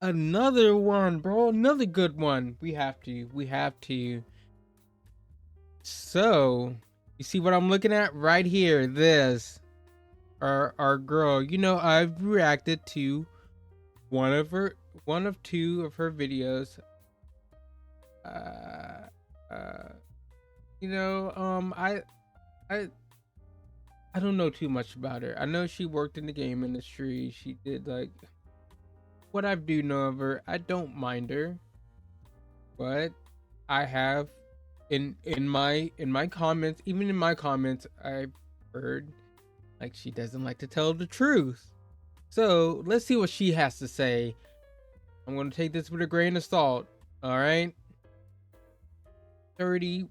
Another one, bro. Another good one. We have to. So, you see what I'm looking at right here? This, our girl. You know, I've reacted to one of two of her videos. Uh, uh, you know, I, I don't know too much about her. I know she worked in the game industry. She did like what I do know of her. I don't mind her, but I have in my comments, even in my comments, I've heard like she doesn't like to tell the truth. So let's see what she has to say. I'm gonna take this with a grain of salt. All right, 30,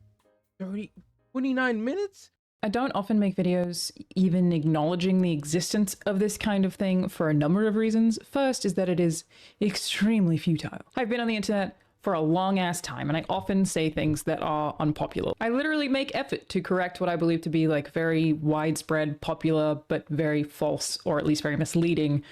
30, 29 minutes. I don't often make videos even acknowledging the existence of this kind of thing for a number of reasons. First is that it is extremely futile. I've been on the internet for a long ass time and I often say things that are unpopular. I literally make effort to correct what I believe to be like very widespread, popular, but very false or at least very misleading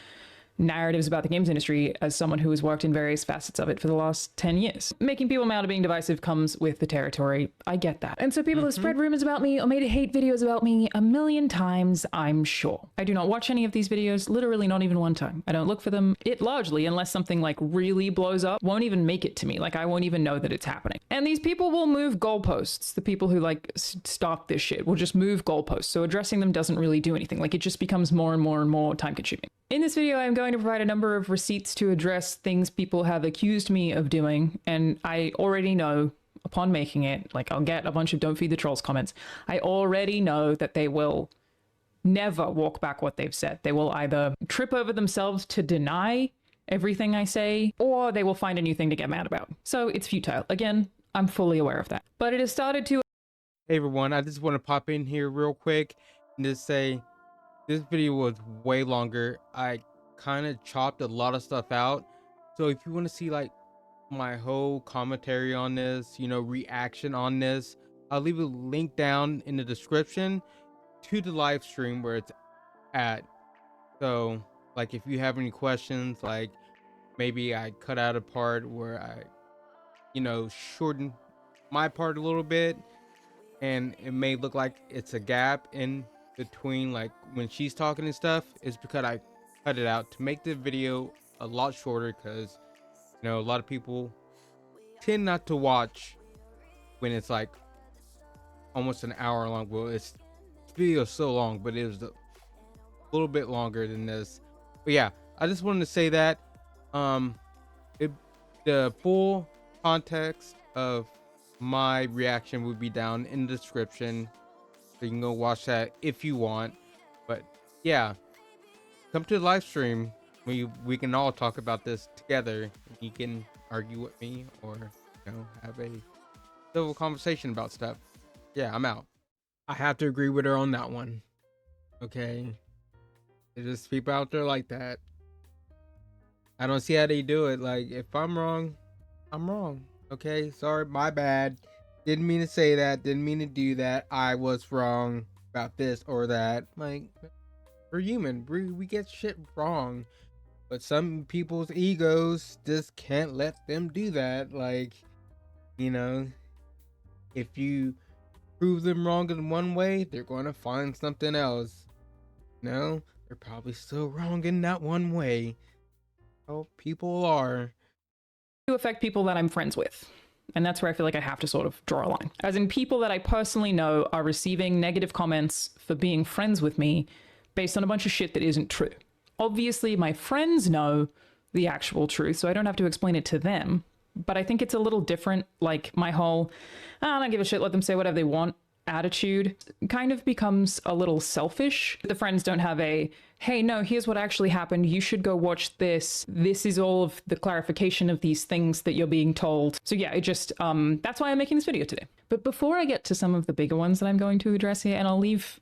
narratives about the games industry as someone who has worked in various facets of it for the last 10 years. Making people mad or being divisive comes with the territory. I get that. And so people have spread rumors about me or made hate videos about me a million times, I'm sure. I do not watch any of these videos, literally not even one time. I don't look for them. It largely, unless something like really blows up, won't even make it to me. Like I won't even know that it's happening. And these people will move goalposts. The people who like stalk this shit will just move goalposts. So addressing them doesn't really do anything. Like it just becomes more and more and more time consuming. In this video, I'm going to provide a number of receipts to address things people have accused me of doing, and I already know upon making it, like I'll get a bunch of don't feed the trolls comments, I already know that they will never walk back what they've said. They will either trip over themselves to deny everything I say, or they will find a new thing to get mad about. So it's futile. Again, I'm fully aware of that. But it has started to... Hey everyone, I just want to pop in here real quick and just say this video was way longer. I kind of chopped a lot of stuff out. So if you want to see like my whole commentary on this, you know, reaction on this, I'll leave a link down in the description to the live stream where it's at. So like if you have any questions, like maybe I cut out a part where I, you know, shortened my part a little bit and it may look like it's a gap in between like when she's talking and stuff, is because I cut it out to make the video a lot shorter, because you know a lot of people tend not to watch when it's like almost an hour long. Well, this video is so long, but it was a little bit longer than this. But yeah, I just wanted to say that the full context of my reaction would be down in the description, so you can go watch that if you want. But yeah, come to the live stream. We can all talk about this together. You can argue with me or, you know, have a civil conversation about stuff. Yeah, I'm out. I have to agree with her on that one. Okay. There's just people out there like that. I don't see how they do it. Like, if I'm wrong, I'm wrong. Okay, sorry, my bad. Didn't mean to say that. Didn't mean to do that. I was wrong about this or that. Like, we're human. We get shit wrong. But some people's egos just can't let them do that. Like, you know, if you prove them wrong in one way, they're going to find something else. No, they're probably still wrong in that one way. Oh, people are. to affect people that I'm friends with. And that's where I feel like I have to sort of draw a line. As in, people that I personally know are receiving negative comments for being friends with me based on a bunch of shit that isn't true. Obviously, my friends know the actual truth, so I don't have to explain it to them. But I think it's a little different, like my whole, I don't give a shit, let them say whatever they want attitude kind of becomes a little selfish. The friends don't have a, hey, no, here's what actually happened. You should go watch this. This is all of the clarification of these things that you're being told. So yeah, it just, that's why I'm making this video today. But before I get to some of the bigger ones that I'm going to address here, and I'll leave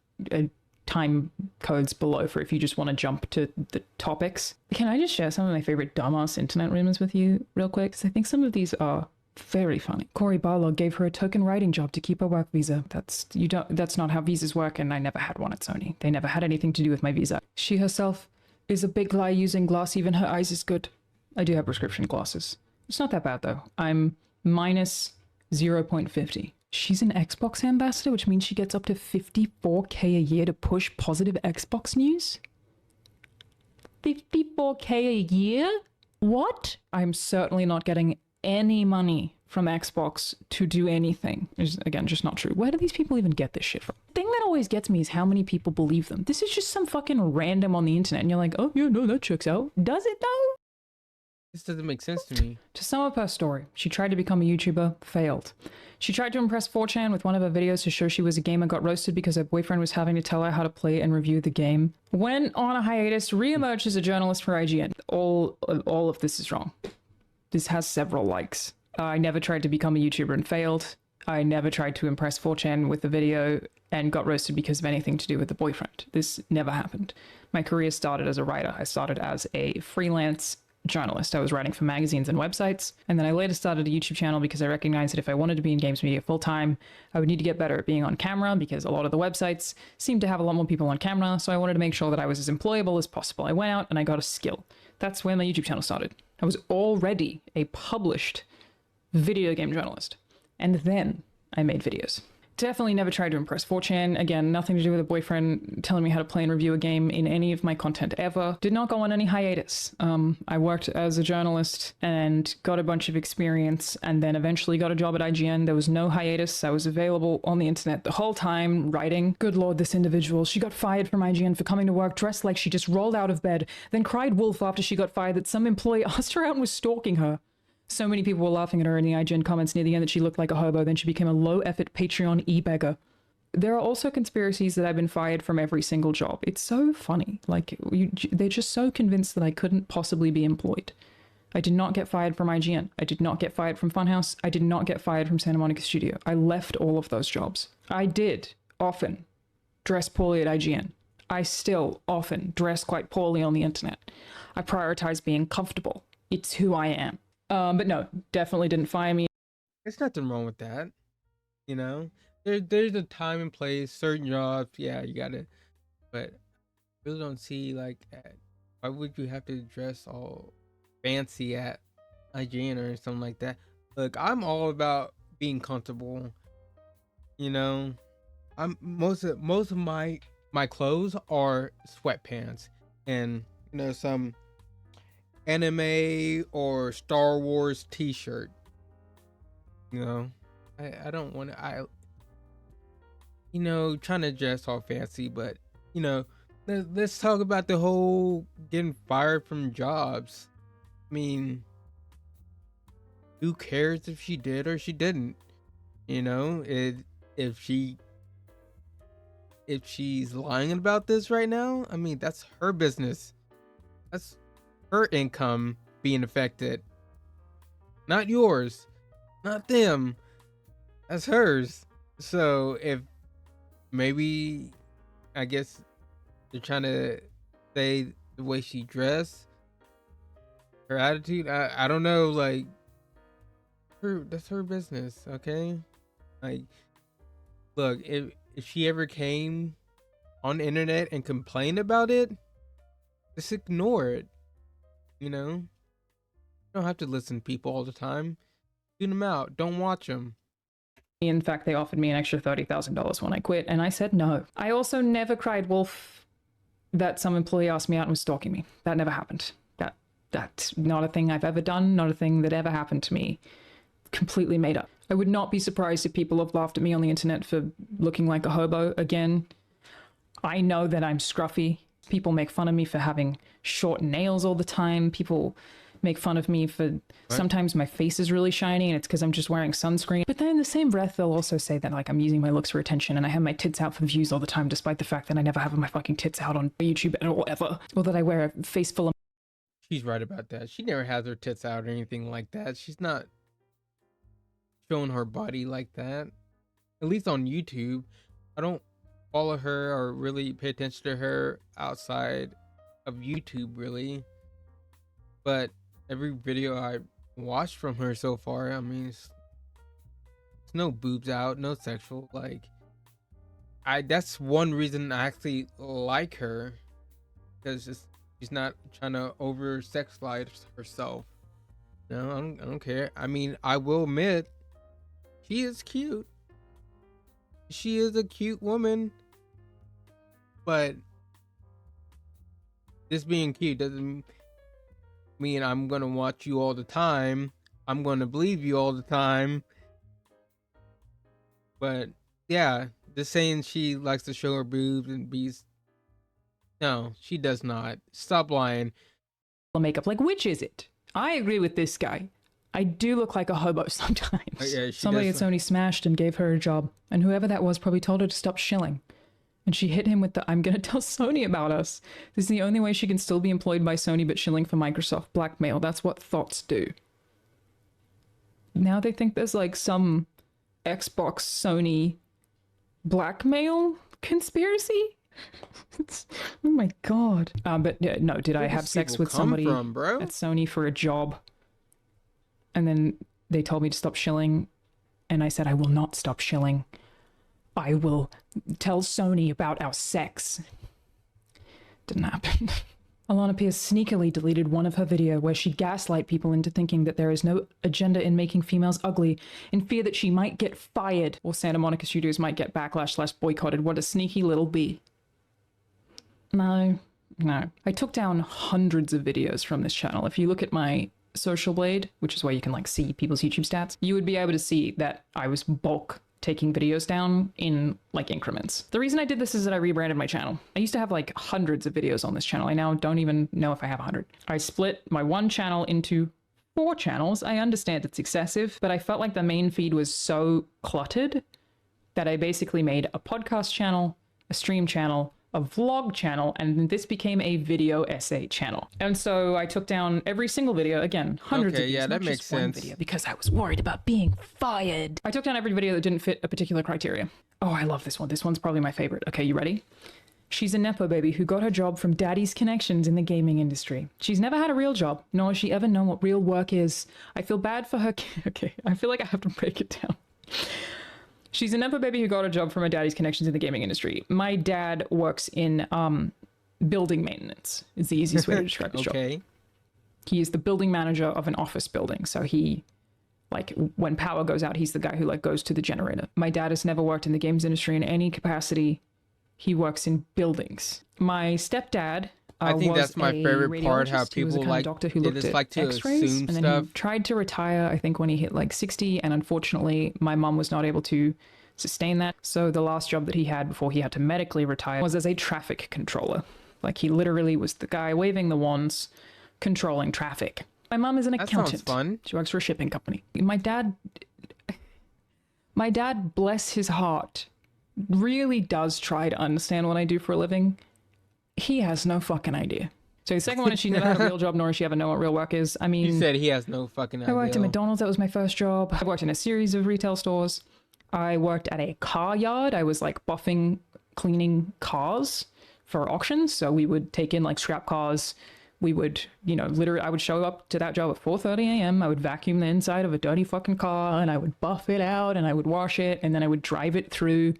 time codes below for if you just want to jump to the topics. Can I just share some of my favorite dumbass internet rumors with you real quick? Because I think some of these are very funny. Cory Barlog gave her a token writing job to keep her work visa. That's not how visas work, and I never had one at Sony. They never had anything to do with my visa. She herself is a big lie using glass, even her eyes is good. I do have prescription glasses. It's not that bad though. I'm minus 0.50. She's an Xbox ambassador, which means she gets up to 54k a year to push positive Xbox news. 54k a year? What? I'm certainly not getting any money from Xbox to do anything. Is again just not true. Where do these people even get this shit from? The thing that always gets me is how many people believe them. This is just some fucking random on the internet, and you're like, oh yeah, no, that checks out. Does it though? This doesn't make sense to me. To sum up her story, she tried to become a YouTuber, failed. She tried to impress 4chan with one of her videos to show she was a gamer, got roasted because her boyfriend was having to tell her how to play and review the game. Went on a hiatus, re-emerged as a journalist for IGN. All of this is wrong. This has several likes. I never tried to become a YouTuber and failed. I never tried to impress 4chan with the video and got roasted because of anything to do with the boyfriend. This never happened. My career started as a writer. I started as a freelance journalist. I was writing for magazines and websites, and then I later started a YouTube channel because I recognized that if I wanted to be in games media full-time, I would need to get better at being on camera because a lot of the websites seem to have a lot more people on camera, so I wanted to make sure that I was as employable as possible. I went out and I got a skill. That's where my YouTube channel started. I was already a published video game journalist, and then I made videos. Definitely never tried to impress 4chan. Again, nothing to do with a boyfriend telling me how to play and review a game in any of my content ever. Did not go on any hiatus. I worked as a journalist and got a bunch of experience and then eventually got a job at IGN. There was no hiatus. I was available on the internet the whole time, writing. Good lord, this individual. She got fired from IGN for coming to work dressed like she just rolled out of bed, then cried wolf after she got fired that some employee asked her out and was stalking her. So many people were laughing at her in the IGN comments near the end that she looked like a hobo, then she became a low-effort Patreon e-beggar. There are also conspiracies that I've been fired from every single job. It's so funny. Like, they're just so convinced that I couldn't possibly be employed. I did not get fired from IGN. I did not get fired from Funhouse. I did not get fired from Santa Monica Studio. I left all of those jobs. I did often dress poorly at IGN. I still often dress quite poorly on the internet. I prioritize being comfortable. It's who I am. But no, definitely didn't fire me. There's nothing wrong with that. You know, there's a time and place, certain jobs. Yeah, you gotta, but I really don't see like why would you have to dress all fancy at IGN or something like that? Look, I'm all about being comfortable. You know, I'm most of my clothes are sweatpants and some anime or Star Wars t-shirt. I don't want to trying to dress all fancy, but let's talk about the whole getting fired from jobs. I mean, who cares if she did or she didn't? If she's lying about this right now, I mean, that's her business. That's her income being affected, not yours, not them. That's hers. So if maybe, I guess they're trying to say the way she dressed, her attitude, I don't know, like that's her business. Okay, like, look, if she ever came on the internet and complained about it, just ignore it. You don't have to listen to people all the time. Tune them out. Don't watch them. In fact, they offered me an extra $30,000 when I quit, and I said no. I also never cried wolf that some employee asked me out and was stalking me. That never happened. That's not a thing I've ever done, not a thing that ever happened to me. Completely made up. I would not be surprised if people have laughed at me on the internet for looking like a hobo. Again, I know that I'm scruffy. People make fun of me for having short nails all the time. People make fun of me for sometimes my face is really shiny and it's because I'm just wearing sunscreen. But then in the same breath, they'll also say that like I'm using my looks for attention and I have my tits out for views all the time, despite the fact that I never have my fucking tits out on YouTube at all ever. Or that I wear a face full of... She's right about that. She never has her tits out or anything like that. She's not showing her body like that. At least on YouTube. I don't follow her or really pay attention to her outside of YouTube, really. But every video I watched from her so far, I mean, it's no boobs out, no sexual. Like, that's one reason I actually like her, because She's not trying to over sexualize herself. No, I don't care. I mean, I will admit, she is cute. She is a cute woman, but this being cute doesn't mean I'm gonna watch you all the time. I'm gonna believe you all the time. But yeah, just saying she likes to show her boobs and be. No, she does not. Stop lying. Makeup. Like, which is it? I agree with this guy. I do look like a hobo sometimes. Yeah, Somebody at Sony smashed and gave her a job, and whoever that was probably told her to stop shilling. And she hit him with the, I'm gonna tell Sony about us. This is the only way she can still be employed by Sony but shilling for Microsoft. Blackmail. That's what thoughts do. Now they think there's like some Xbox Sony blackmail conspiracy? Oh my god. But yeah, no, did I have sex with somebody at Sony for a job? And then they told me to stop shilling, and I said, I will not stop shilling. I will tell Sony about our sex. Didn't happen. Alana Pierce sneakily deleted one of her video where she gaslight people into thinking that there is no agenda in making females ugly in fear that she might get fired or Santa Monica Studios might get backlash/boycotted. What a sneaky little bee. No. I took down hundreds of videos from this channel. If you look at my Social Blade, which is where you can like see people's YouTube stats, you would be able to see that I was bulk taking videos down in like increments. The reason I did this is that I rebranded my channel. I used to have like hundreds of videos on this channel. I now don't even know if I have 100. I split my one channel into 4 channels. I understand it's excessive, but I felt like the main feed was so cluttered that I basically made a podcast channel, a stream channel, a vlog channel, and this became a video essay channel. And so I took down every single video, again, hundreds of videos, yeah, that makes sense. video, because I was worried about being fired. I took down every video that didn't fit a particular criteria. Oh, I love this one. This one's probably my favorite. Okay, you ready? She's a Nepo baby who got her job from daddy's connections in the gaming industry. She's never had a real job, nor has she ever known what real work is. I feel bad for her. Okay, I feel like I have to break it down. She's a Nepo baby who got a job from her daddy's connections in the gaming industry. My dad works in building maintenance, is the easiest way to describe his job. He is the building manager of an office building. So he, like, when power goes out, he's the guy who, like, goes to the generator. My dad has never worked in the games industry in any capacity. He works in buildings. My stepdad I think that's my favorite part, how people like, doctor who looked at like to X-rays, assume and then stuff. he tried to retire, I think, when he hit like 60, and unfortunately my mum was not able to sustain that. So the last job that he had before he had to medically retire was as a traffic controller. Like, he literally was the guy waving the wands, controlling traffic. My mum is an accountant. That sounds fun. She works for a shipping company. My dad, bless his heart, really does try to understand what I do for a living. He has no fucking idea. So the second one is she never had a real job, nor does she ever know what real work is. I mean, You said he has no fucking idea. I worked at McDonald's. That was my first job. I worked in a series of retail stores. I worked at a car yard. I was like buffing, cleaning cars for auctions. So we would take in like scrap cars. We would, you know, literally, I would show up to that job at 4:30 a.m. I would vacuum the inside of a dirty fucking car, and I would buff it out, and I would wash it, and then I would drive it through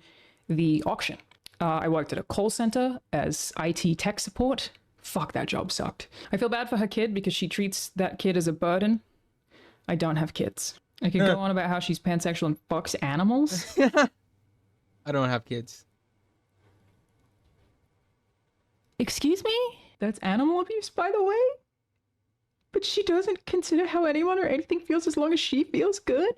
the auction. I worked at a call center as IT tech support. Fuck, that job sucked. I feel bad for her kid because she treats that kid as a burden. I don't have kids. I could go on about how she's pansexual and fucks animals. I don't have kids. Excuse me? That's animal abuse, by the way? But she doesn't consider how anyone or anything feels as long as she feels good?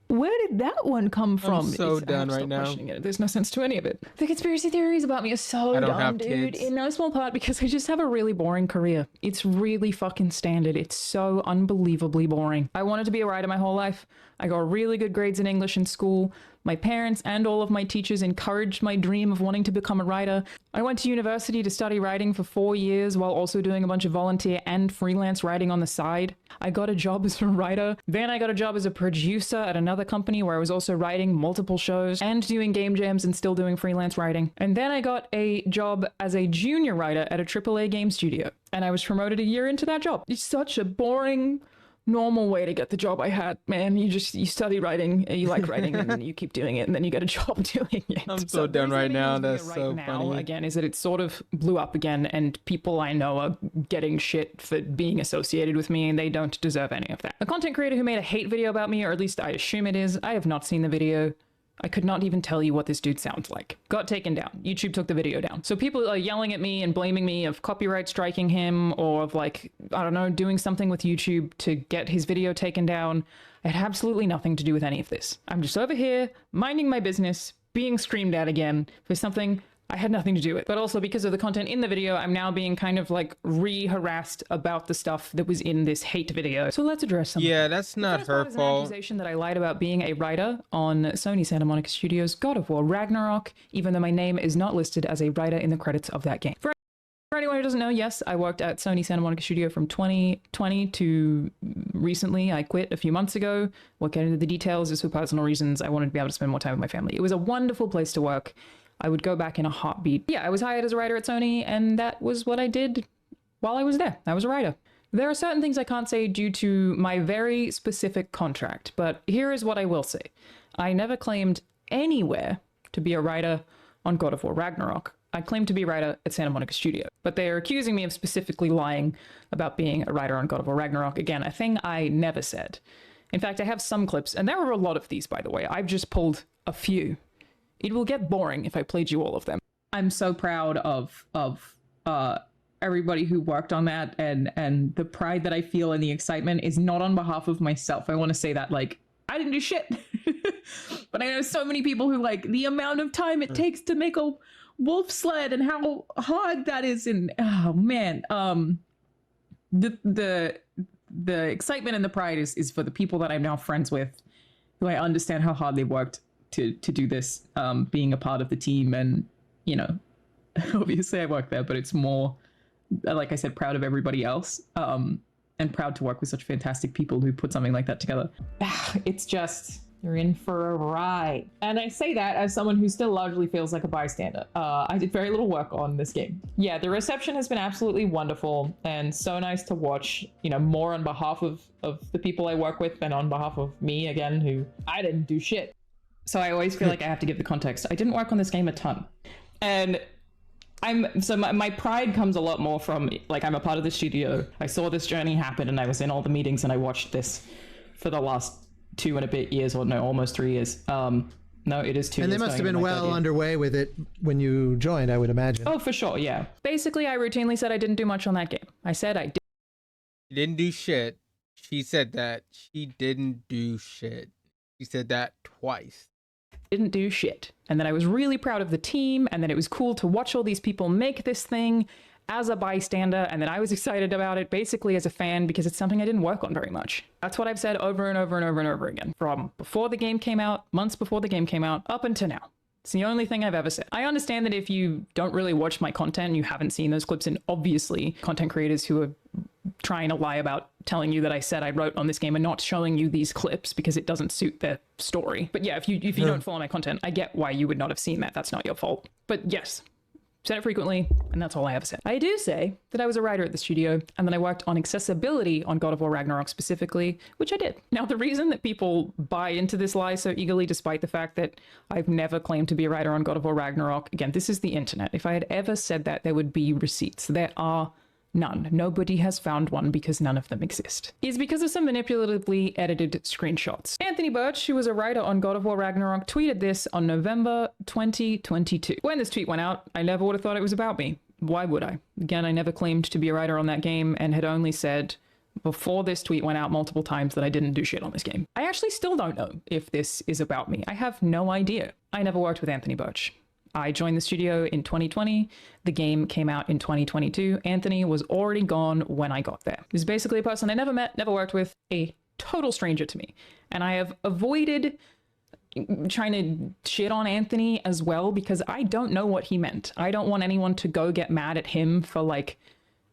Where did that one come from? I'm so done right now. There's no sense to any of it. The conspiracy theories about me are so dumb, dude. Kids. In no small part because I just have a really boring career. It's really fucking standard. It's so unbelievably boring. I wanted to be a writer my whole life. I got really good grades in English in school. My parents and all of my teachers encouraged my dream of wanting to become a writer. I went to university to study writing for 4 years while also doing a bunch of volunteer and freelance writing on the side. I got a job as a writer. Then I got a job as a producer at another company where I was also writing multiple shows and doing game jams and still doing freelance writing. And then I got a job as a junior writer at a AAA game studio. And I was promoted a year into that job. It's such a boring, normal way to get the job I had, man. You study writing, you like writing, and then you keep doing it, and then you get a job doing it. I'm so done right now. That's so funny. Again, is that it sort of blew up again, and people I know are getting shit for being associated with me, and they don't deserve any of that. A content creator who made a hate video about me, or at least I assume it is, I have not seen the video. I could not even tell you what this dude sounds like. Got taken down. YouTube took the video down. So people are yelling at me and blaming me of copyright striking him, or of like, I don't know, doing something with YouTube to get his video taken down. It had absolutely nothing to do with any of this. I'm just over here, minding my business, being screamed at again for something I had nothing to do with. But also because of the content in the video, I'm now being kind of like re-harassed about the stuff that was in this hate video. So let's address some. Yeah, that's not her fault. An accusation that I lied about being a writer on Sony Santa Monica Studios' God of War Ragnarok, even though my name is not listed as a writer in the credits of that game. For anyone who doesn't know, yes, I worked at Sony Santa Monica Studio from 2020 to recently. I quit a few months ago. Won't get into the details, just for personal reasons. I wanted to be able to spend more time with my family. It was a wonderful place to work. I would go back in a heartbeat. Yeah, I was hired as a writer at Sony, and that was what I did while I was there. I was a writer. There are certain things I can't say due to my very specific contract, but here is what I will say. I never claimed anywhere to be a writer on God of War Ragnarok. I claimed to be a writer at Santa Monica Studio, but they are accusing me of specifically lying about being a writer on God of War Ragnarok. Again, a thing I never said. In fact, I have some clips, and there are a lot of these, by the way. I've just pulled a few. It will get boring if I played you all of them. I'm so proud of everybody who worked on that, and the pride that I feel and the excitement is not on behalf of myself. I want to say that, like, I didn't do shit. But I know so many people who, like, the amount of time it takes to make a wolf sled and how hard that is, and oh man, the excitement and the pride is for the people that I'm now friends with, who I understand how hard they worked to do this, being a part of the team. And, you know, obviously I work there, but it's more, like I said, proud of everybody else, and proud to work with such fantastic people who put something like that together. It's just, you're in for a ride. And I say that as someone who still largely feels like a bystander. I did very little work on this game. Yeah, the reception has been absolutely wonderful and so nice to watch, you know, more on behalf of the people I work with than on behalf of me, again, who I didn't do shit. So I always feel like I have to give the context. I didn't work on this game a ton. And my pride comes a lot more from, like, I'm a part of the studio. I saw this journey happen and I was in all the meetings and I watched this for the last 2 and a bit years, or no, almost 3 years. No, it is 2 years. And they must have been well underway with it when you joined, I would imagine. Oh, for sure, yeah. Basically, I routinely said I didn't do much on that game. I said I did. She didn't do shit. She said that. She didn't do shit. She said that twice. Didn't do shit. And that I was really proud of the team, and that it was cool to watch all these people make this thing as a bystander, and that I was excited about it basically as a fan because it's something I didn't work on very much. That's what I've said over and over and over and over again, from before the game came out, months before the game came out, up until now. It's the only thing I've ever said. I understand that if you don't really watch my content, you haven't seen those clips, and obviously content creators who are trying to lie about telling you that I said I wrote on this game and not showing you these clips because it doesn't suit their story. But yeah, if you don't follow my content, I get why you would not have seen that. That's not your fault. But yes, said it frequently, and that's all I ever said. I do say that I was a writer at the studio, and that I worked on accessibility on God of War Ragnarok specifically, which I did. Now, the reason that people buy into this lie so eagerly, despite the fact that I've never claimed to be a writer on God of War Ragnarok, again, this is the internet. If I had ever said that, there would be receipts. There are none. Nobody has found one because none of them exist. Is because of some manipulatively edited screenshots. Anthony Birch, who was a writer on God of War Ragnarok, tweeted this on November 2022. When this tweet went out, I never would have thought it was about me. Why would I? Again, I never claimed to be a writer on that game and had only said before this tweet went out multiple times that I didn't do shit on this game. I actually still don't know if this is about me. I have no idea. I never worked with Anthony Birch. I joined the studio in 2020. The game came out in 2022. Anthony was already gone when I got there. He's basically a person I never met, never worked with, a total stranger to me. And I have avoided trying to shit on Anthony as well because I don't know what he meant. I don't want anyone to go get mad at him for, like,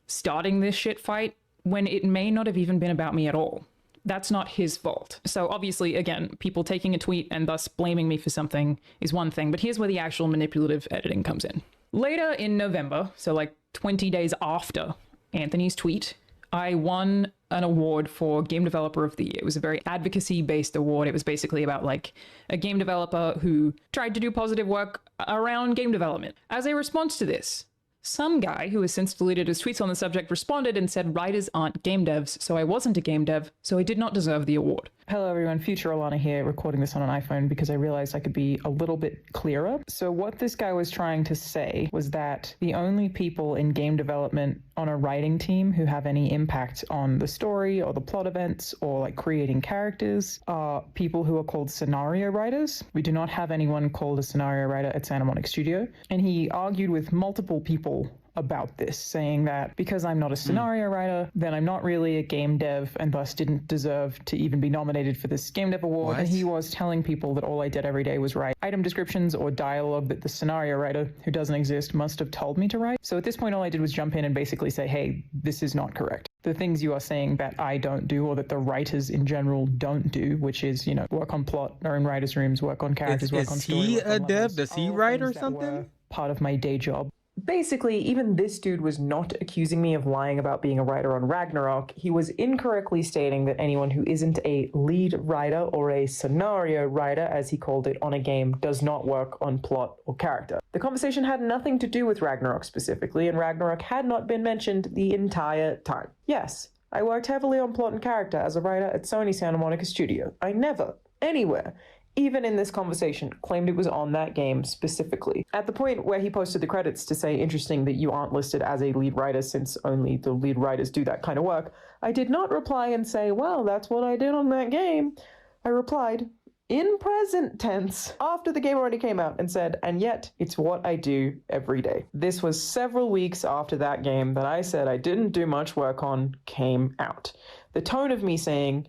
starting this shit fight when it may not have even been about me at all. That's not his fault. So obviously, again, people taking a tweet and thus blaming me for something is one thing, but here's where the actual manipulative editing comes in. Later in November, so like 20 days after Anthony's tweet, I won an award for Game Developer of the Year. It was a very advocacy-based award. It was basically about like a game developer who tried to do positive work around game development. As a response to this, some guy who has since deleted his tweets on the subject responded and said writers aren't game devs, so I wasn't a game dev, so I did not deserve the award. Hello everyone, Future Alana here, recording this on an iPhone because I realized I could be a little bit clearer. So what this guy was trying to say was that the only people in game development on a writing team who have any impact on the story or the plot events or like creating characters are people who are called scenario writers. We do not have anyone called a scenario writer at Santa Monica Studio. And he argued with multiple people about this, saying that because I'm not a scenario writer, then I'm not really a game dev and thus didn't deserve to even be nominated for this game dev award. What? And he was telling people that all I did every day was write item descriptions or dialogue that the scenario writer, who doesn't exist, must have told me to write. So at this point, all I did was jump in and basically say, hey, this is not correct. The things you are saying that I don't do or that the writers in general don't do, which is, you know, work on plot or in writers' rooms, work on characters, work on story. Is he work on a dev? levels, Does he are all write things or that something? were part of my day job. Basically, even this dude was not accusing me of lying about being a writer on Ragnarok. He was incorrectly stating that anyone who isn't a lead writer or a scenario writer, as he called it, on a game does not work on plot or character. The conversation had nothing to do with Ragnarok specifically, and Ragnarok had not been mentioned the entire time. Yes, I worked heavily on plot and character as a writer at Sony Santa Monica Studio. I never, anywhere, even in this conversation, claimed it was on that game specifically. At the point where he posted the credits to say, interesting that you aren't listed as a lead writer since only the lead writers do that kind of work, I did not reply and say, well, that's what I did on that game. I replied, in present tense, after the game already came out, and said, and yet, it's what I do every day. This was several weeks after that game that I said I didn't do much work on came out. The tone of me saying,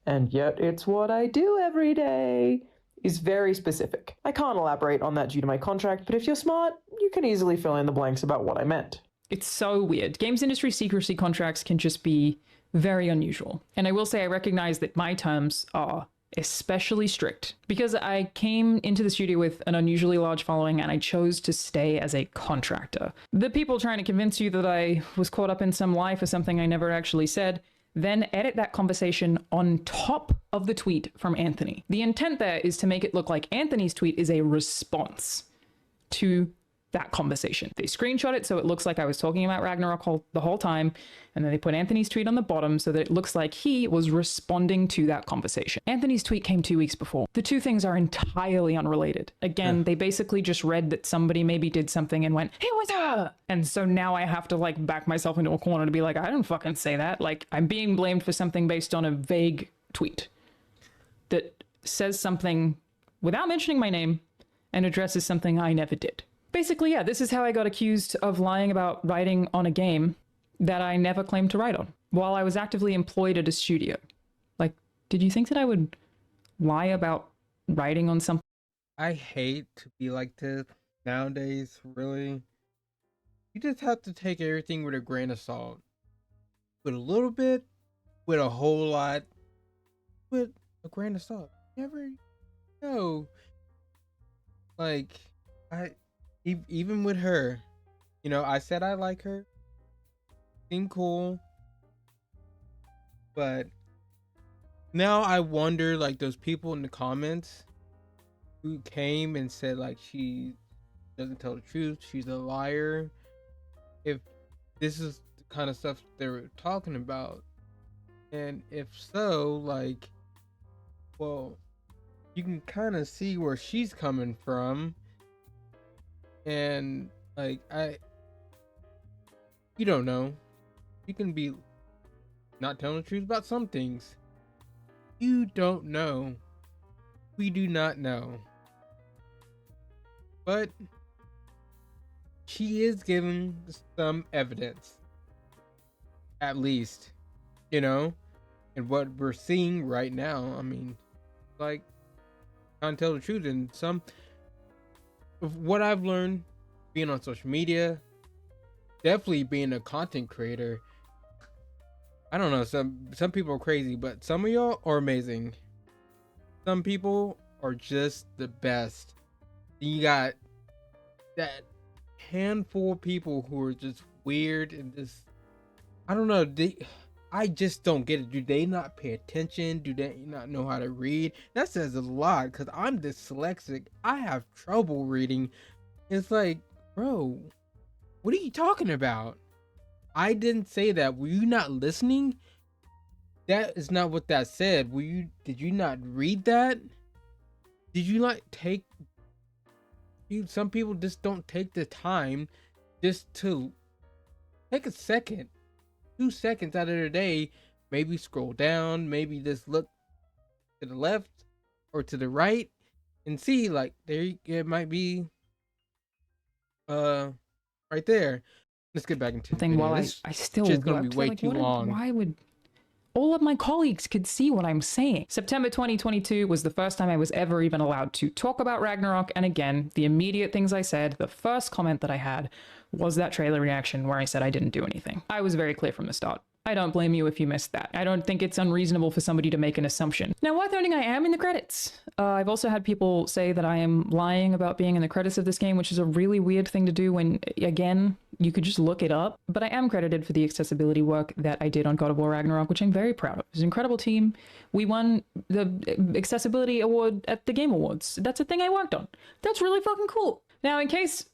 and yet it's what I do every day, is very specific. I can't elaborate on that due to my contract, but if you're smart, you can easily fill in the blanks about what I meant. It's so weird. Games industry secrecy contracts can just be very unusual. And I will say I recognize that my terms are especially strict because I came into the studio with an unusually large following and I chose to stay as a contractor. The people trying to convince you that I was caught up in some lie for something I never actually said then edit that conversation on top of the tweet from Anthony. The intent there is to make it look like Anthony's tweet is a response to that conversation. They screenshot it so it looks like I was talking about Ragnarok the whole time, and then they put Anthony's tweet on the bottom so that it looks like he was responding to that conversation. Anthony's tweet came 2 weeks before. The two things are entirely unrelated. Again, they basically just read that somebody maybe did something and went, it was her! And so now I have to like back myself into a corner to be like, I didn't fucking say that. Like, I'm being blamed for something based on a vague tweet that says something without mentioning my name and addresses something I never did. Basically, yeah, this is how I got accused of lying about writing on a game that I never claimed to write on while I was actively employed at a studio. Like, did you think that I would lie about writing on something? I hate to be like this nowadays, really. You just have to take everything with a grain of salt. With a little bit, with a whole lot, with a grain of salt. Never know. Like, even with her, you know, I said I like her. Seemed cool. But now I wonder, like, those people in the comments who came and said, like, she doesn't tell the truth, she's a liar. If this is the kind of stuff they were talking about. And if so, like, well, you can kind of see where she's coming from. And like, you don't know. You can be not telling the truth about some things. You don't know. We do not know. But she is giving some evidence. At least, you know, and what we're seeing right now, I mean, like, can't tell the truth. And some of what I've learned being on social media, definitely being a content creator, I don't know, some people are crazy, but some of y'all are amazing. Some people are just the best. You got that handful of people who are just weird and just, I don't know, I just don't get it. Do they not pay attention? Do they not know how to read? That says a lot, because I'm dyslexic. I have trouble reading. It's like, bro, what are you talking about? I didn't say that. Were you not listening? That is not what that said. Did you not read that? Did you not take some people just don't take the time just to take a second, 2 seconds out of their day, maybe scroll down, maybe just look to the left or to the right and see, like, there it might be right there. Let's get back into the thing video. while This I still shit's gonna worked. be way Like, too long. why would all of my colleagues could see what I'm saying? September 2022 was the first time I was ever even allowed to talk about Ragnarok, and again, the immediate things I said, the first comment that I had was that trailer reaction where I said I didn't do anything. I was very clear from the start. I don't blame you if you missed that. I don't think it's unreasonable for somebody to make an assumption. Now, worth noting, I am in the credits. I've also had people say that I am lying about being in the credits of this game, which is a really weird thing to do when, again, you could just look it up. But I am credited for the accessibility work that I did on God of War Ragnarok, which I'm very proud of. It was an incredible team. We won the accessibility award at the Game Awards. That's a thing I worked on. That's really fucking cool. Now, in case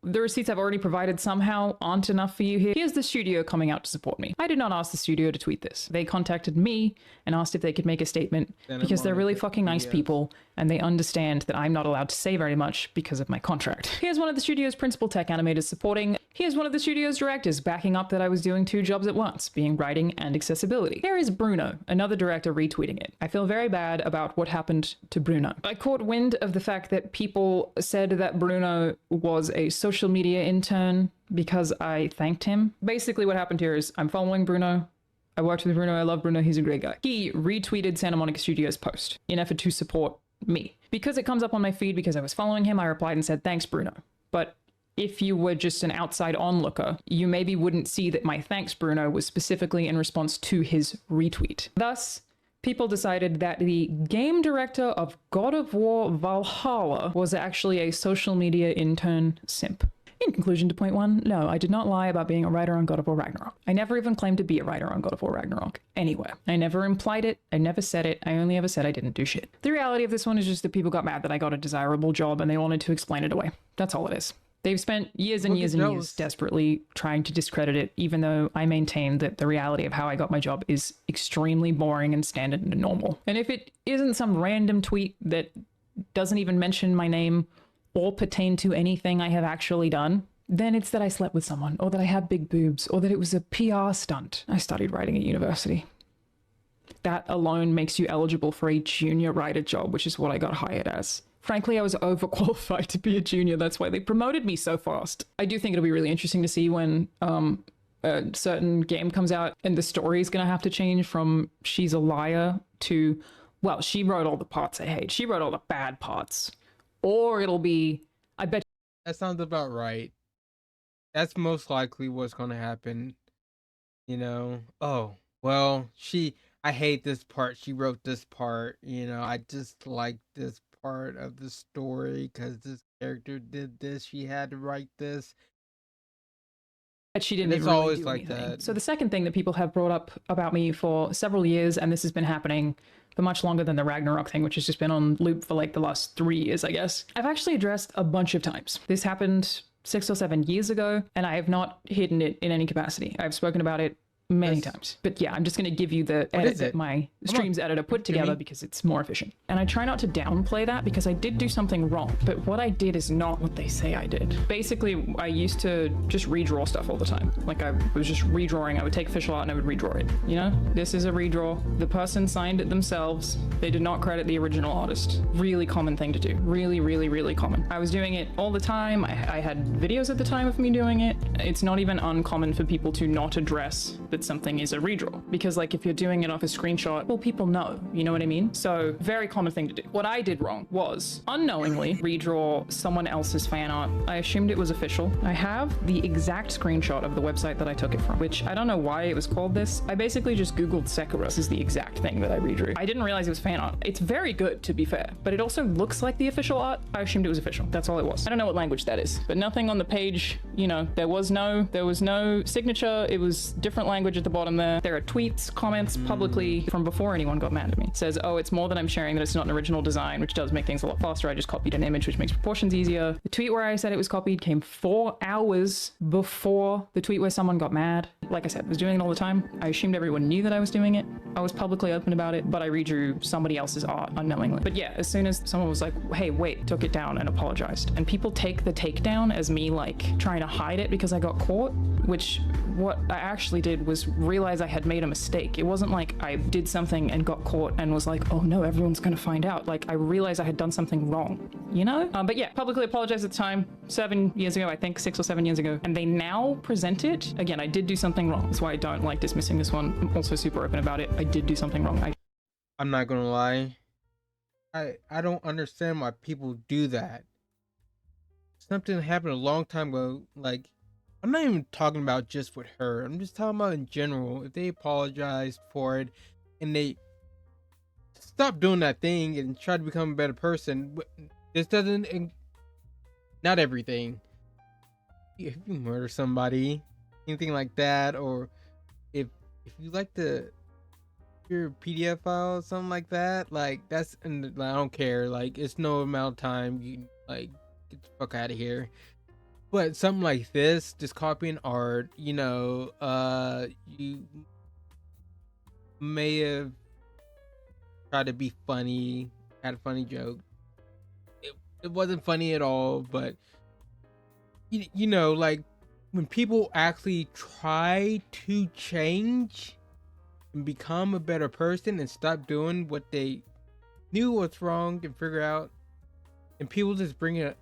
the receipts I've already provided somehow aren't enough for you here, here's the studio coming out to support me. I did not ask the studio to tweet this. They contacted me and asked if they could make a statement because they're really fucking nice people and they understand that I'm not allowed to say very much because of my contract. Here's one of the studio's principal tech animators supporting. Here's one of the studio's directors backing up that I was doing 2 jobs at once, being writing and accessibility. Here is Bruno, another director retweeting it. I feel very bad about what happened to Bruno. I caught wind of the fact that people said that Bruno was a social media intern because I thanked him. Basically what happened here is I'm following Bruno. I worked with Bruno. I love Bruno. He's a great guy. He retweeted Santa Monica Studios' post in effort to support me. Because it comes up on my feed because I was following him, I replied and said, thanks, Bruno. But if you were just an outside onlooker, you maybe wouldn't see that my thanks, Bruno, was specifically in response to his retweet. Thus, people decided that the game director of God of War Valhalla was actually a social media intern simp. In conclusion to point 1, no, I did not lie about being a writer on God of War Ragnarok. I never even claimed to be a writer on God of War Ragnarok anywhere. I never implied it. I never said it. I only ever said I didn't do shit. The reality of this one is just that people got mad that I got a desirable job and they wanted to explain it away. That's all it is. They've spent years and years and years desperately trying to discredit it, even though I maintain that the reality of how I got my job is extremely boring and standard and normal. And if it isn't some random tweet that doesn't even mention my name or pertain to anything I have actually done, then it's that I slept with someone, or that I have big boobs, or that it was a PR stunt. I studied writing at university. That alone makes you eligible for a junior writer job, which is what I got hired as. Frankly, I was overqualified to be a junior. That's why they promoted me so fast. I do think it'll be really interesting to see when a certain game comes out and the story is going to have to change from she's a liar to, well, she wrote all the parts I hate. She wrote all the bad parts. Or it'll be, I bet. That sounds about right. That's most likely what's going to happen. You know, oh, well, I hate this part. She wrote this part. You know, I just like this part of the story because this character did this. She had to write this. But she didn't It's even really always do like anything. that. So the second thing that people have brought up about me for several years, and this has been happening for much longer than the Ragnarok thing, which has just been on loop for like the last 3 years, I guess. I've actually addressed a bunch of times. This happened 6 or 7 years ago, and I have not hidden it in any capacity. I've spoken about it many times. But yeah, I'm just going to give you the edit that my streams editor put together because it's more efficient. And I try not to downplay that because I did do something wrong, but what I did is not what they say I did. Basically, I used to just redraw stuff all the time. Like I was just redrawing. I would take official art and I would redraw it. You know, this is a redraw. The person signed it themselves. They did not credit the original artist. Really common thing to do. Really, really, really common. I was doing it all the time. I had videos at the time of me doing it. It's not even uncommon for people to not address that something is a redraw, because like if you're doing it off a screenshot, well, people know, you know what I mean? So very common thing to do. What I did wrong was unknowingly redraw someone else's fan art. I assumed it was official. I have the exact screenshot of the website that I took it from, which I don't know why it was called this. I basically just Googled Sekiro. This is the exact thing that I redrew. I didn't realize it was fan art. It's very good, to be fair, but it also looks like the official art. I assumed it was official. That's all it was. I don't know what language that is, but nothing on the page you know, there was no signature. It was different language at the bottom there. There are tweets, comments publicly from before anyone got mad at me. It says, oh, it's more than I'm sharing, that it's not an original design, which does make things a lot faster. I just copied an image, which makes proportions easier. The tweet where I said it was copied came 4 hours before the tweet where someone got mad. Like I said, I was doing it all the time. I assumed everyone knew that I was doing it. I was publicly open about it, but I redrew somebody else's art unknowingly. But yeah, as soon as someone was like, hey, wait, took it down and apologized. And people take the takedown as me like trying to hide it because I got caught, which what I actually did was realize I had made a mistake. It wasn't like I did something and got caught and was like, oh no, everyone's gonna find out. Like I realized I had done something wrong, you know? But yeah, publicly apologized at the time, 7 years ago, I think 6 or 7 years ago. And they now present it. Again, I did do something wrong. That's why I don't like dismissing this one. I'm also super open about it. I did do something wrong. I'm not gonna lie. I don't understand why people do that. Something happened a long time ago. Like, I'm not even talking about just with her. I'm just talking about in general. If they apologized for it and they stop doing that thing and try to become a better person, this doesn't. Not everything. If you murder somebody, anything like that, or if you like to your PDF file or something like that, like that's, and I don't care, like it's no amount of time, you like get the fuck out of here. But something like this, just copying art, you know, you may have tried to be funny, had a funny joke. It wasn't funny at all, but you know, like when people actually try to change and become a better person and stop doing what they knew was wrong and figure out, and people just bring it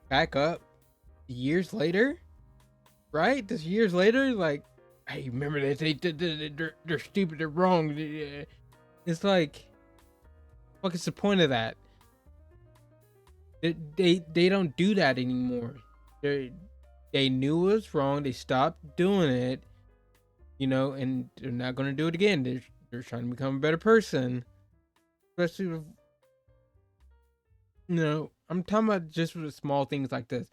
back up years later, right? Just years later, like, hey, remember this? They're stupid. They're wrong. It's like, what is the point of that? They don't do that anymore. They knew it was wrong. They stopped doing it. You know, and they're not going to do it again. They're trying to become a better person. Especially with, you know, I'm talking about just with small things like this.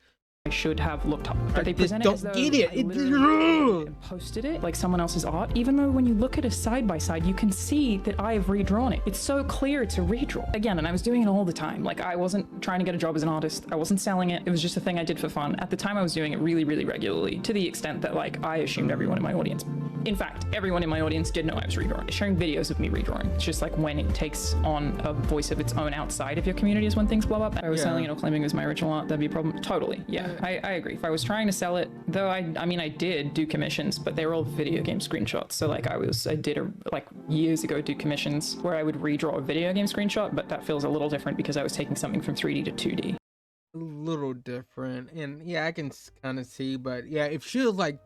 I should have looked up, but they just present it don't as though get it. I literally posted it like someone else's art, even though when you look at it side by side, you can see that I have redrawn it. It's so clear it's a redraw. Again, and I was doing it all the time. Like I wasn't trying to get a job as an artist. I wasn't selling it. It was just a thing I did for fun. At the time, I was doing it really, really regularly, to the extent that like I assumed everyone in my audience, in fact, everyone in my audience did know I was redrawing. Sharing videos of me redrawing. It's just like when it takes on a voice of its own outside of your community is when things blow up. If I was selling it or claiming it was my original art, that'd be a problem. Totally. Yeah, I agree. If I was trying to sell it, though, I mean, I did do commissions, but they were all video game screenshots. So like I did like years ago do commissions where I would redraw a video game screenshot, but that feels a little different because I was taking something from 3D to 2D. A little different, and yeah, I can kind of see, but yeah, if she was like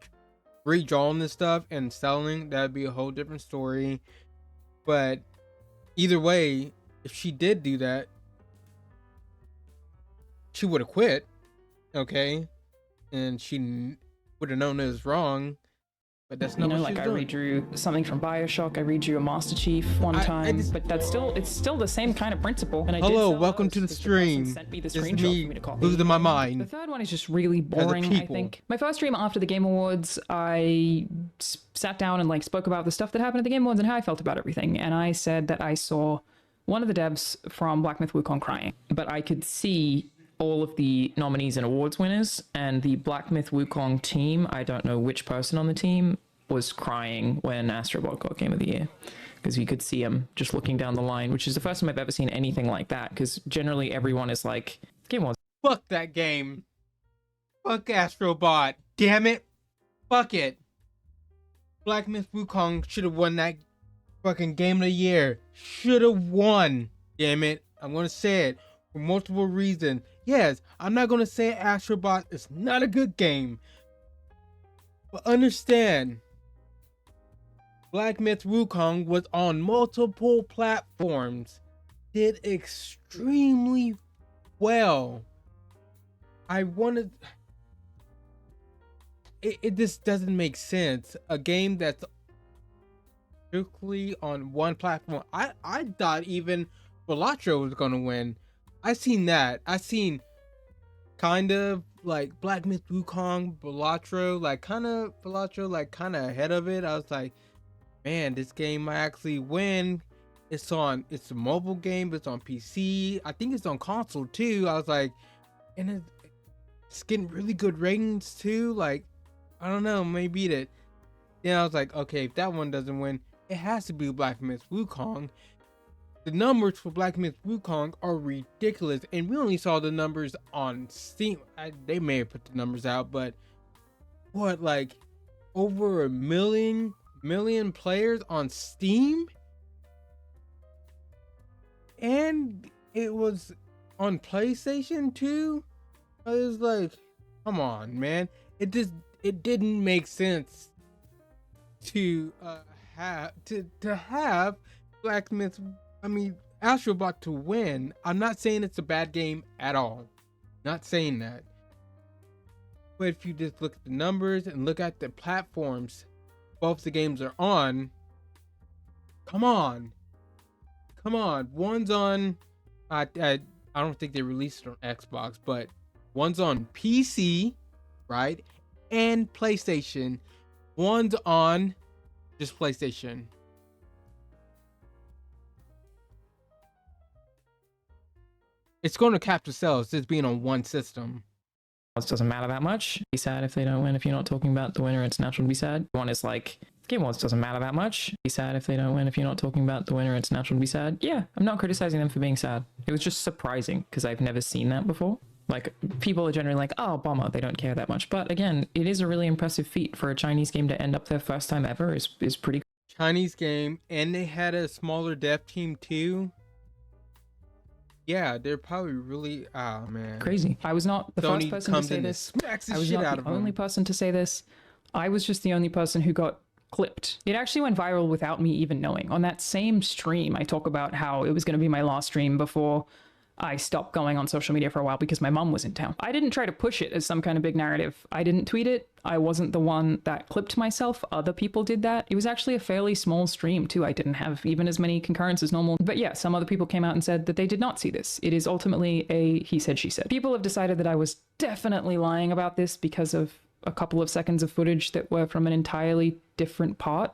redrawing this stuff and selling, that'd be a whole different story. But either way, if she did do that, she would have quit, okay, and she would have known it was wrong. But that's not, you know, what like I doing. redrew something from BioShock. I redrew a Master Chief one time, but that's still the same kind of principle. And I Hello, did welcome to the stream. Sent me the It's screenshot me for me to copy. losing my mind. The third one is just really boring, I think. My first stream after the Game Awards, I sat down and like spoke about the stuff that happened at the Game Awards and how I felt about everything. And I said that I saw one of the devs from Black Myth Wukong crying, but I could see all of the nominees and awards winners, and the Black Myth Wukong team, I don't know which person on the team, was crying when Astrobot got Game of the Year, because you could see him just looking down the line, which is the first time I've ever seen anything like that, because generally everyone is like, Game Awards. Fuck that game. Fuck Astrobot. Damn it. Fuck it. Black Myth Wukong should have won that fucking Game of the Year. Should have won. Damn it. I'm gonna say it for multiple reasons. Yes, I'm not gonna say Astrobot is not a good game, but understand, Black Myth Wukong was on multiple platforms, did extremely well. I wanted it just doesn't make sense. A game that's strictly on one platform. I thought even Velatro was gonna win. I seen that. I seen kind of like Black Myth Wukong, Balatro, like kind of ahead of it. I was like, man, this game might actually win. It's a mobile game, but it's on PC. I think it's on console too. I was like, and it's getting really good ratings too. Like, I don't know, maybe beat it. Then I was like, okay, if that one doesn't win, it has to be Black Myth Wukong. The numbers for Black Myth Wukong are ridiculous, and we only saw the numbers on Steam. They may have put the numbers out, but what, like over a million players on Steam? And it was on PlayStation too? I was like, come on, man. It didn't make sense to have Black Myth, Astrobot to win. I'm not saying it's a bad game at all. Not saying that. But if you just look at the numbers and look at the platforms both the games are on, come on. One's on, I don't think they released it on Xbox, but one's on PC, right? And PlayStation. One's on just PlayStation. It's going to capture sales just being on one system. It doesn't matter that much. Be sad if they don't win. If you're not talking about the winner, it's natural to be sad. One is like, Game Awards doesn't matter that much. Be sad if they don't win. If you're not talking about the winner, it's natural to be sad. Yeah, I'm not criticizing them for being sad. It was just surprising because I've never seen that before. Like, people are generally like, oh, bummer, they don't care that much. But again, it is a really impressive feat for a Chinese game to end up their first time ever is pretty Chinese game, and they had a smaller dev team too. Yeah, they're probably really, oh man, crazy. I was not the Sony first person to comes say in and this. smacks the I was shit not out the of only them. person to say this. I was just the only person who got clipped. It actually went viral without me even knowing. On that same stream, I talk about how it was going to be my last stream before I stopped going on social media for a while because my mom was in town. I didn't try to push it as some kind of big narrative. I didn't tweet it. I wasn't the one that clipped myself. Other people did that. It was actually a fairly small stream too. I didn't have even as many concurrents as normal. But yeah, some other people came out and said that they did not see this. It is ultimately a he said, she said. People have decided that I was definitely lying about this because of a couple of seconds of footage that were from an entirely different part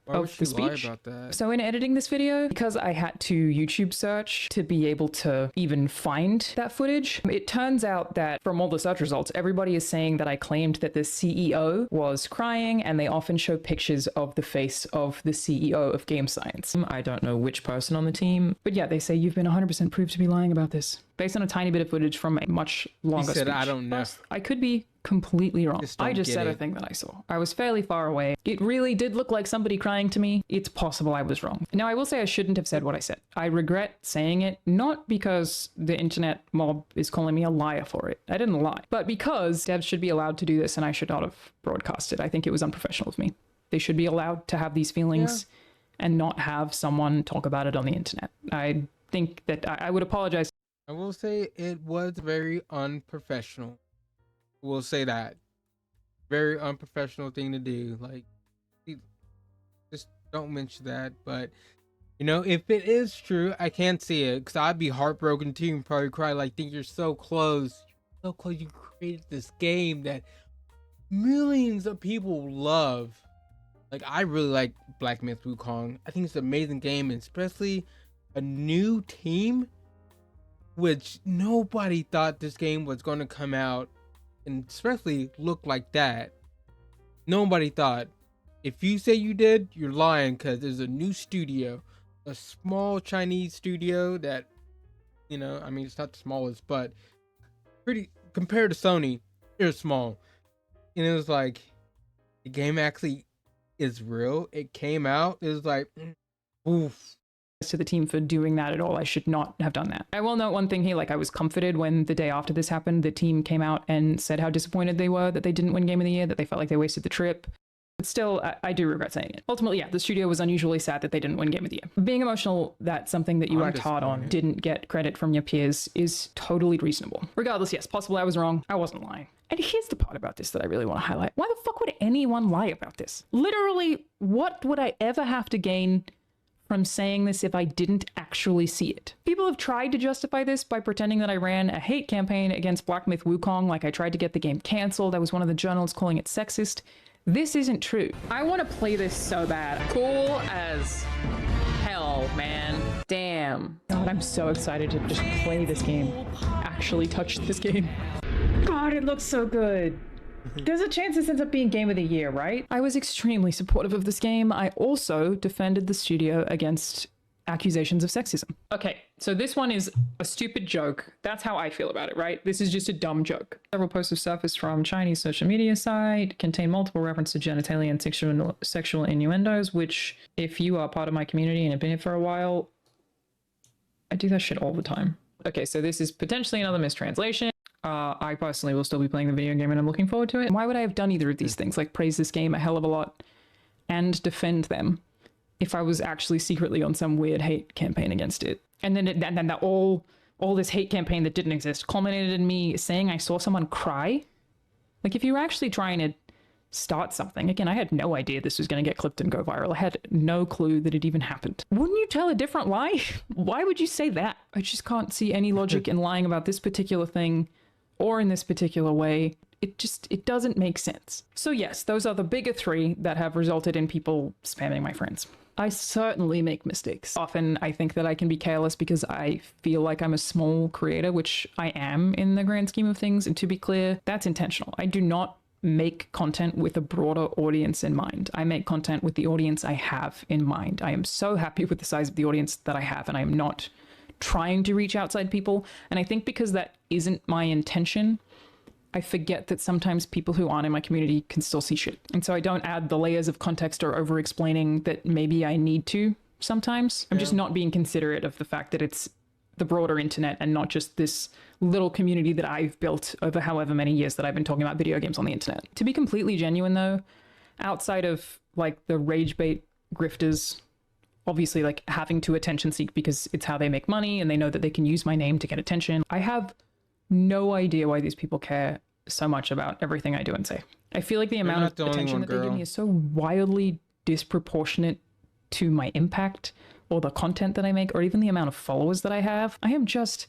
Why would of the you lie speech. about that? So in editing this video, because I had to YouTube search to be able to even find that footage, it turns out that from all the search results, everybody is saying that I claimed that the CEO was crying, and they often show pictures of the face of the CEO of Game Science. I don't know which person on the team, but yeah, they say you've been 100% proved to be lying about this, based on a tiny bit of footage from a much longer He said, speech. I don't know. I could be completely wrong. Just I don't just get said a it. thing that I saw. I was fairly far away. It really did look like somebody crying to me. It's possible I was wrong. Now, I will say I shouldn't have said what I said. I regret saying it, not because the internet mob is calling me a liar for it. I didn't lie. But because devs should be allowed to do this and I should not have broadcasted. I think it was unprofessional of me. They should be allowed to have these feelings and not have someone talk about it on the internet. I think that I would apologize. I will say it was very unprofessional. We'll say that. Very unprofessional thing to do. Like, just don't mention that. But, you know, if it is true, I can't see it. Because I'd be heartbroken too and probably cry. Like, think you're so close. You're so close. You created this game that millions of people love. Like, I really like Black Myth Wukong. I think it's an amazing game. And especially a new team. Which nobody thought this game was going to come out and especially look like that. Nobody thought. If you say you did, you're lying, because there's a new studio, a small Chinese studio that, you know, I mean, it's not the smallest, but pretty compared to Sony, they're small. And it was like, the game actually is real. It came out. It was like, oof. To the team for doing that at all. I should not have done that. I will note one thing here, like I was comforted when the day after this happened, the team came out and said how disappointed they were that they didn't win Game of the Year, that they felt like they wasted the trip. But still, I do regret saying it. Ultimately, yeah, the studio was unusually sad that they didn't win Game of the Year. Being emotional that something that you I'm worked hard on disappointed. didn't get credit from your peers is totally reasonable. Regardless, yes, possibly I was wrong. I wasn't lying. And here's the part about this that I really want to highlight. Why the fuck would anyone lie about this? Literally, what would I ever have to gain from saying this if I didn't actually see it. People have tried to justify this by pretending that I ran a hate campaign against Black Myth Wukong, like I tried to get the game cancelled. I was one of the journalists calling it sexist. This isn't true. I want to play this so bad. Cool as hell, man. Damn. God, I'm so excited to just play this game. Actually touch this game. God, it looks so good. There's a chance this ends up being game of the year, right? I was extremely supportive of this game. I also defended the studio against accusations of sexism. Okay, so this one is a stupid joke. That's how I feel about it, right? This is just a dumb joke. Several posts have surfaced from Chinese social media site, contain multiple references to genitalia and sexual innuendos, which, if you are part of my community and have been here for a while, I do that shit all the time. Okay, so this is potentially another mistranslation. I personally will still be playing the video game and I'm looking forward to it. Why would I have done either of these things, like praise this game a hell of a lot and defend them, if I was actually secretly on some weird hate campaign against it? And then all this hate campaign that didn't exist culminated in me saying I saw someone cry. Like, if you were actually trying to start something, again, I had no idea this was going to get clipped and go viral. I had no clue that it even happened. Wouldn't you tell a different lie? Why would you say that? I just can't see any logic in lying about this particular thing or in this particular way. It doesn't make sense. So yes, those are the bigger three that have resulted in people spamming my friends. I certainly make mistakes. Often I think that I can be careless because I feel like I'm a small creator, which I am in the grand scheme of things. And to be clear, that's intentional. I do not make content with a broader audience in mind. I make content with the audience I have in mind. I am so happy with the size of the audience that I have, and I am not trying to reach outside people. And I think because that isn't my intention, I forget that sometimes people who aren't in my community can still see shit. And so I don't add the layers of context or over explaining that maybe I need to sometimes. I'm just not being considerate of the fact that it's the broader internet and not just this little community that I've built over however many years that I've been talking about video games on the internet. To be completely genuine though, outside of like the rage bait grifters, obviously like having to attention seek because it's how they make money and they know that they can use my name to get attention, I have no idea why these people care so much about everything I do and say. I feel like the amount of attention that they give me is so wildly disproportionate to my impact or the content that I make or even the amount of followers that I have. I am just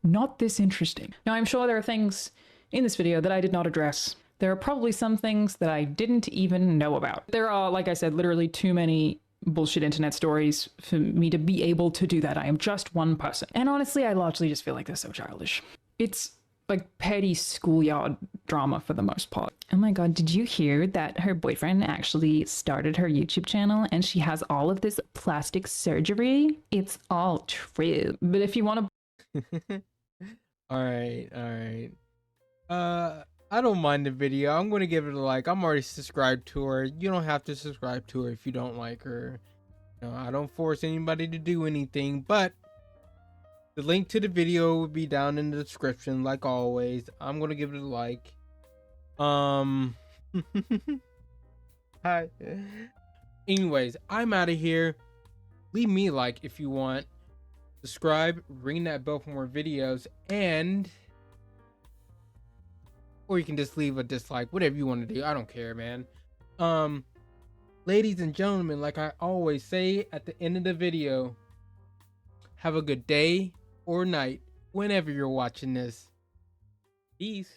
not this interesting. Now, I'm sure there are things in this video that I did not address. There are probably some things that I didn't even know about. There are, like I said, literally too many bullshit internet stories for me to be able to do that. I am just one person. And honestly, I largely just feel like they're so childish. It's like petty schoolyard drama for the most part. Oh my god, did you hear that her boyfriend actually started her YouTube channel and she has all of this plastic surgery? It's all true. But if you want to... all right. I don't mind the video. I'm going to give it a like. I'm already subscribed to her. You don't have to subscribe to her if you don't like her. You know, I don't force anybody to do anything, but the link to the video will be down in the description, like always. I'm gonna give it a like. Hi. Anyways, I'm out of here. Leave me a like if you want. Subscribe, ring that bell for more videos, or you can just leave a dislike, whatever you want to do. I don't care, man. Ladies and gentlemen, like I always say at the end of the video, have a good day or night whenever you're watching this. Peace.